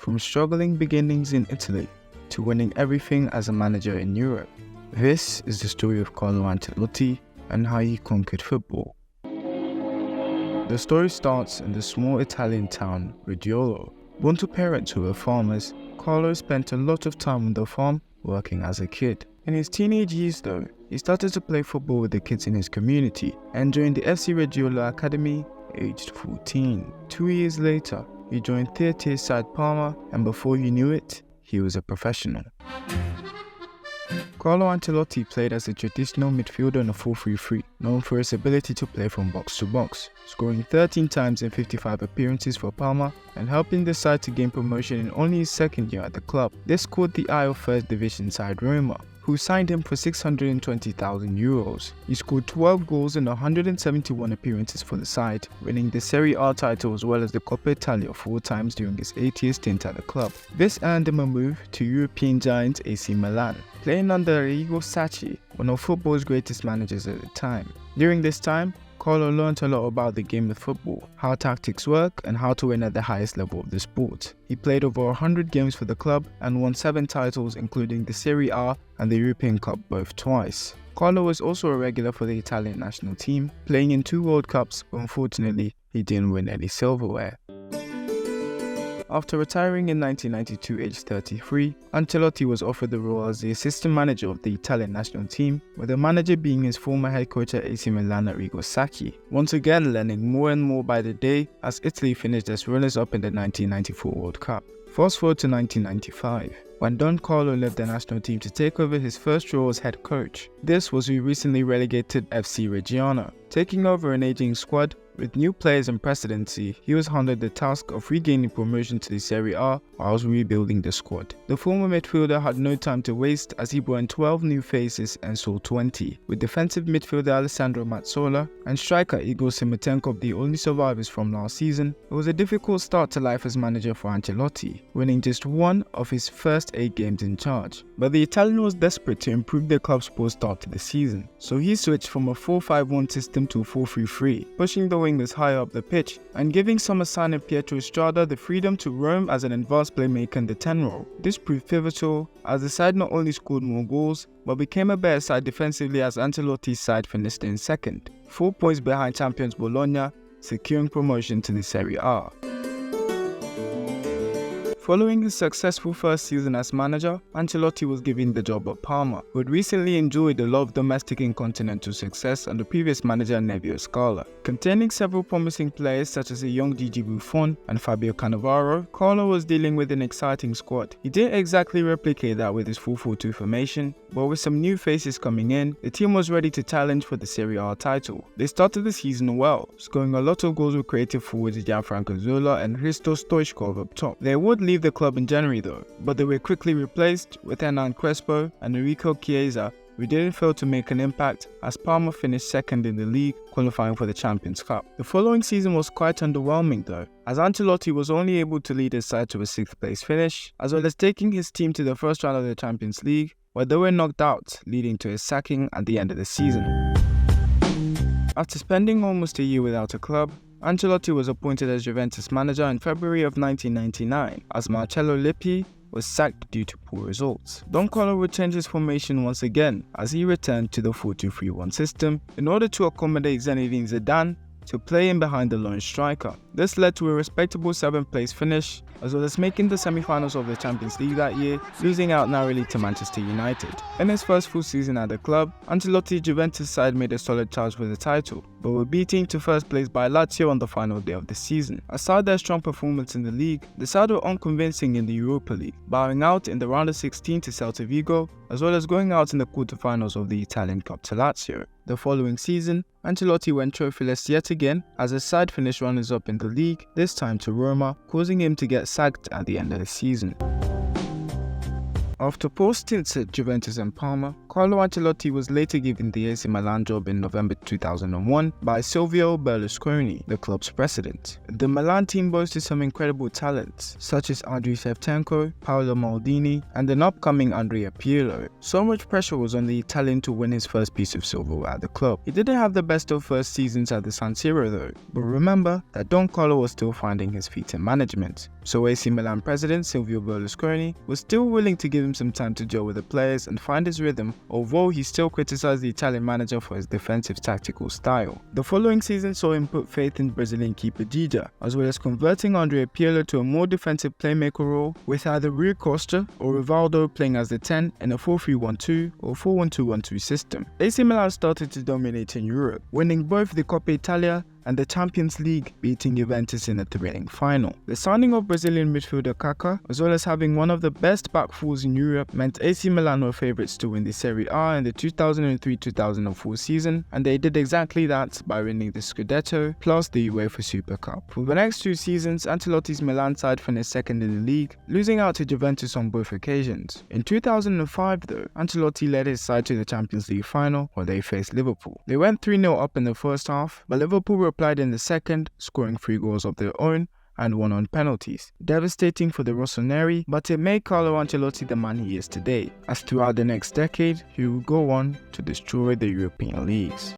from struggling beginnings in Italy to winning everything as a manager in Europe. This is the story of Carlo Ancelotti and how he conquered football. The story starts in the small Italian town Reggiana. Born to parents who were farmers, Carlo spent a lot of time on the farm working as a kid. In his teenage years though, he started to play football with the kids in his community and joined the FC Reggiana Academy aged 14. 2 years later, he joined third-tier side Parma, and before he knew it, he was a professional. Carlo Ancelotti played as a traditional midfielder in a 4-3-3, known for his ability to play from box to box, scoring 13 times in 55 appearances for Parma and helping the side to gain promotion in only his second year at the club. This caught the eye of first division side Roma, who signed him for €620,000. He scored 12 goals in 171 appearances for the side, winning the Serie A title as well as the Coppa Italia 4 times during his 8-year stint at the club. This earned him a move to European giant AC Milan, playing under Arrigo Sacchi, one of football's greatest managers at the time. During this time, Carlo learned a lot about the game of football, how tactics work, and how to win at the highest level of the sport. He played over 100 games for the club and won 7 titles, including the Serie A and the European Cup both twice. Carlo was also a regular for the Italian national team, playing in 2 World Cups, but unfortunately, he didn't win any silverware. After retiring in 1992 aged 33, Ancelotti was offered the role as the assistant manager of the Italian national team, with the manager being his former head coach at AC Milan Arrigo Sacchi, once again learning more and more by the day as Italy finished as runners-up in the 1994 World Cup. Fast forward to 1995, when Don Carlo left the national team to take over his first role as head coach. This was the recently relegated FC Reggiana. Taking over an aging squad, with new players and presidency, he was handed the task of regaining promotion to the Serie A whilst rebuilding the squad. The former midfielder had no time to waste as he brought in 12 new faces and sold 20, with defensive midfielder Alessandro Mazzola and striker Igor Simatenko the only survivors from last season. It was a difficult start to life as manager for Ancelotti, winning just 1 of his first 8 games in charge. But the Italian was desperate to improve the club's poor start to the season, so he switched from a 4-5-1 system to a 4-3-3, pushing the wingers higher up the pitch and giving Somersano Pietro Estrada the freedom to roam as an advanced playmaker in the 10 role. This proved pivotal as the side not only scored more goals but became a better side defensively as Ancelotti's side finished in second, 4 points behind champions Bologna, securing promotion to the Serie A. Following his successful first season as manager, Ancelotti was given the job at Parma, who had recently enjoyed a lot of domestic and continental success under previous manager Nevio Scala. Containing several promising players such as a young Gigi Buffon and Fabio Cannavaro, Carlo was dealing with an exciting squad. He didn't exactly replicate that with his 4-4-2 formation, but with some new faces coming in, the team was ready to challenge for the Serie A title. They started the season well, scoring a lot of goals with creative forwards Gianfranco Zola and Hristo Stoichkov up top. They would leave the club in January though, but they were quickly replaced with Hernan Crespo and Enrico Chiesa, who didn't fail to make an impact as Parma finished second in the league, qualifying for the Champions Cup. The following season was quite underwhelming though, as Ancelotti was only able to lead his side to a 6th place finish, as well as taking his team to the first round of the Champions League, where they were knocked out, leading to his sacking at the end of the season. After spending almost a year without a club, Ancelotti was appointed as Juventus manager in February of 1999, as Marcello Lippi was sacked due to poor results. Don Carlo would change his formation once again, as he returned to the 4-2-3-1 system in order to accommodate Zinedine Zidane to play in behind the lone striker. This led to a respectable 7th place finish, as well as making the semi-finals of the Champions League that year, losing out narrowly to Manchester United. In his first full season at the club, Ancelotti's Juventus side made a solid charge for the title, but were beaten to first place by Lazio on the final day of the season. Aside their strong performance in the league, the side were unconvincing in the Europa League, bowing out in the round of 16 to Celta Vigo, as well as going out in the quarterfinals of the Italian Cup to Lazio. The following season, Ancelotti went trophyless yet again as his side finished runners-up in the league, this time to Roma, causing him to get sacked at the end of the season. After poor stints at Juventus and Parma, Carlo Ancelotti was later given the AC Milan job in November 2001 by Silvio Berlusconi, the club's president. The Milan team boasted some incredible talents, such as Andriy Shevchenko, Paolo Maldini, and an upcoming Andrea Pirlo. So much pressure was on the Italian to win his first piece of silver at the club. He didn't have the best of first seasons at the San Siro though, but remember that Don Carlo was still finding his feet in management, so AC Milan president Silvio Berlusconi was still willing to give him some time to gel with the players and find his rhythm, although he still criticized the Italian manager for his defensive tactical style. The following season saw him put faith in Brazilian keeper Dida, as well as converting Andrea Pirlo to a more defensive playmaker role, with either Rui Costa or Rivaldo playing as the 10 in a 4-3-1-2 or 4-1-2-1-2 system. AC Milan started to dominate in Europe, winning both the Coppa Italia and the Champions League, beating Juventus in a thrilling final. The signing of Brazilian midfielder Kaká, as well as having one of the best back fours in Europe, meant AC Milan were favourites to win the Serie A in the 2003-2004 season, and they did exactly that by winning the Scudetto plus the UEFA Super Cup. For the next 2 seasons, Ancelotti's Milan side finished second in the league, losing out to Juventus on both occasions. In 2005 though, Ancelotti led his side to the Champions League final where they faced Liverpool. They went 3-0 up in the first half, but Liverpool replied in the second, scoring 3 goals of their own and 1 on penalties. Devastating for the Rossoneri, but it made Carlo Ancelotti the man he is today, as throughout the next decade, he would go on to destroy the European leagues.